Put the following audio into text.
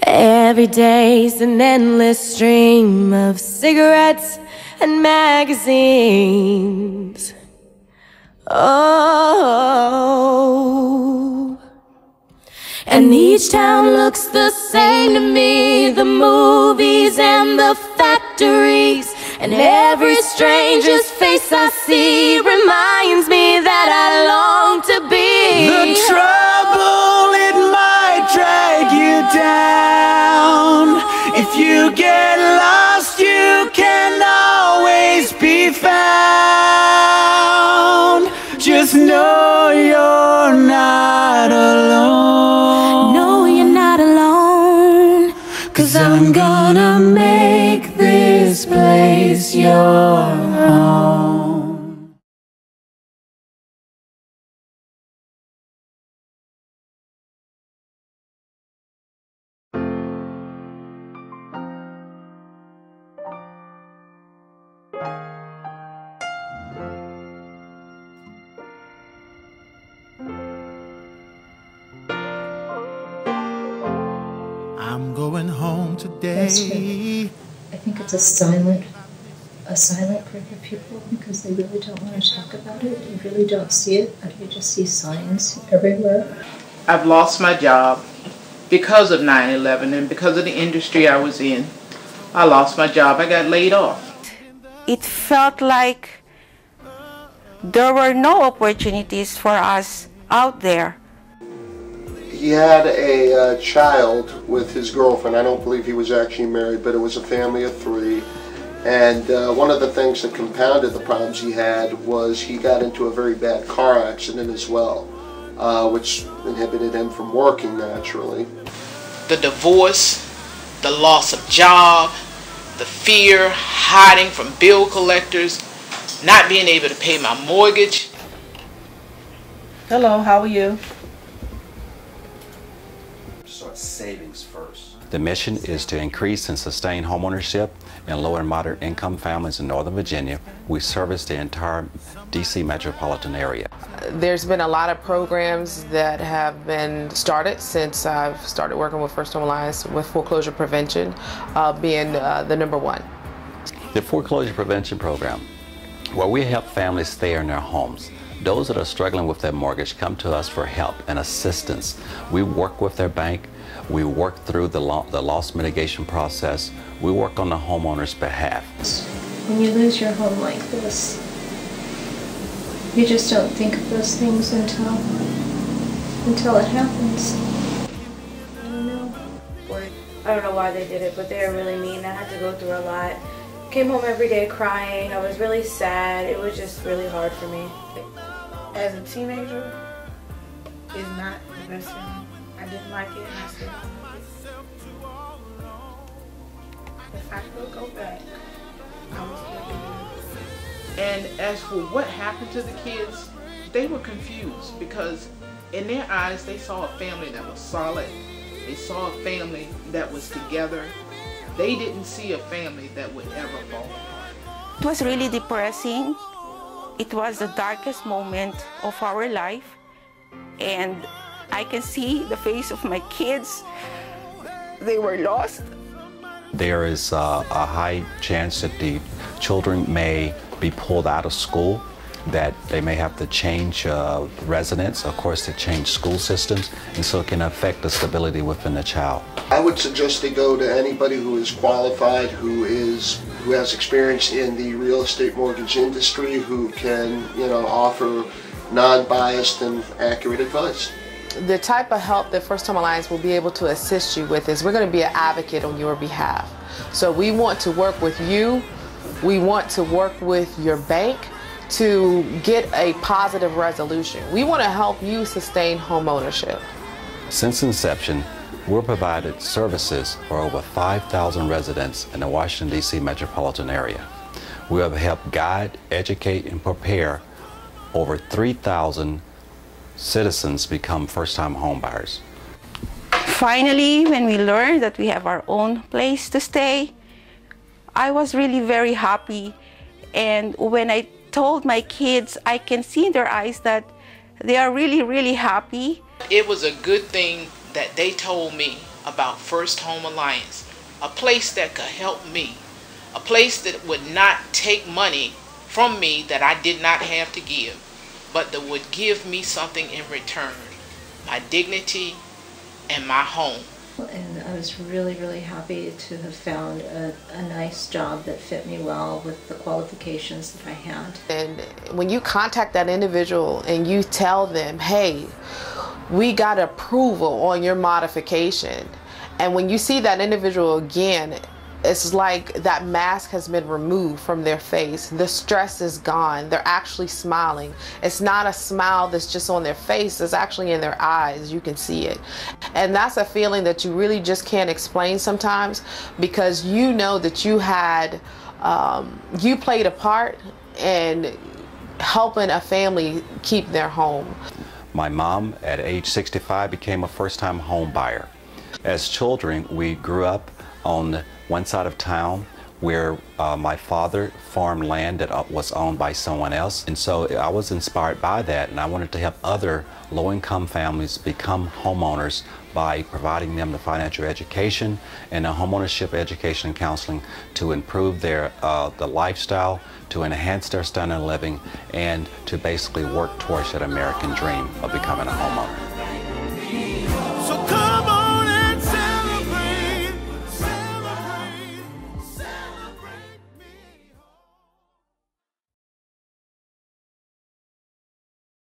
Every day's an endless stream of cigarettes and magazines. Oh, and each town looks the same to me, the movies and the factories, and every stranger's face I see reminds me that I long to be. The trouble, it might drag you down. If you get lost, you can always be found. Just know you're not alone. No, you're not alone. 'Cause I'm gonna make this place your home. I'm going home today. I think it's a silent group of people because they really don't want to talk about it. You really don't see it. You just see signs everywhere. I've lost my job because of 9/11 and because of the industry I was in. I lost my job. I got laid off. It felt like there were no opportunities for us out there. He had a child with his girlfriend. I don't believe he was actually married, but it was a family of 3. And one of the things that compounded the problems he had was he got into a very bad car accident as well, which inhibited him from working naturally. The divorce, the loss of job, the fear, hiding from bill collectors, not being able to pay my mortgage. Hello, how are you? Start savings first. The mission is to increase and sustain homeownership in low and moderate income families in Northern Virginia. We service the entire DC metropolitan area. There's been a lot of programs that have been started since I've started working with First Home Alliance, with foreclosure prevention being the #1. The foreclosure prevention program, where we help families stay in their homes. Those that are struggling with their mortgage come to us for help and assistance. We work with their bank. We work through the loss mitigation process. We work on the homeowner's behalf. When you lose your home like this, you just don't think of those things until it happens. I don't know. I don't know why they did it, but they were really mean. I had to go through a lot. Came home every day crying. I was really sad. It was just really hard for me. As a teenager, it's not the best feeling. I didn't like it, and I still don't like it. If I could go back, I would still do it. And as for what happened to the kids, they were confused because in their eyes they saw a family that was solid. They saw a family that was together. They didn't see a family that would ever fall apart. It was really depressing. It was the darkest moment of our life, and I can see the face of my kids. They were lost. There is a high chance that the children may be pulled out of school, that they may have to change residence, of course, to change school systems, and so it can affect the stability within the child. I would suggest they go to anybody who is qualified, who has experience in the real estate mortgage industry, who can, offer non-biased and accurate advice. The type of help that First Home Alliance will be able to assist you with is we're going to be an advocate on your behalf. So we want to work with you. We want to work with your bank to get a positive resolution. We want to help you sustain home ownership. Since inception, we've provided services for over 5,000 residents in the Washington, D.C. metropolitan area. We have helped guide, educate, and prepare over 3,000 citizens become first-time homebuyers. Finally, when we learned that we have our own place to stay, I was really very happy. And when I told my kids, I can see in their eyes that they are really, really happy. It was a good thing that they told me about First Home Alliance, a place that could help me, a place that would not take money from me that I did not have to give, but that would give me something in return, my dignity and my home. And I was really, really happy to have found a nice job that fit me well with the qualifications that I had. And when you contact that individual and you tell them, hey, we got approval on your modification, and when you see that individual again, it's like that mask has been removed from their face. The stress is gone. They're actually smiling. It's not a smile that's just on their face. It's actually in their eyes. You can see it. And that's a feeling that you really just can't explain sometimes, because you know that you had, you played a part in helping a family keep their home. My mom, at age 65, became a first-time home buyer. As children, we grew up on one side of town where my father farmed land that was owned by someone else. And so I was inspired by that, and I wanted to help other low-income families become homeowners by providing them the financial education and the homeownership education and counseling to improve their the lifestyle, to enhance their standard of living, and to basically work towards that American dream of becoming a homeowner.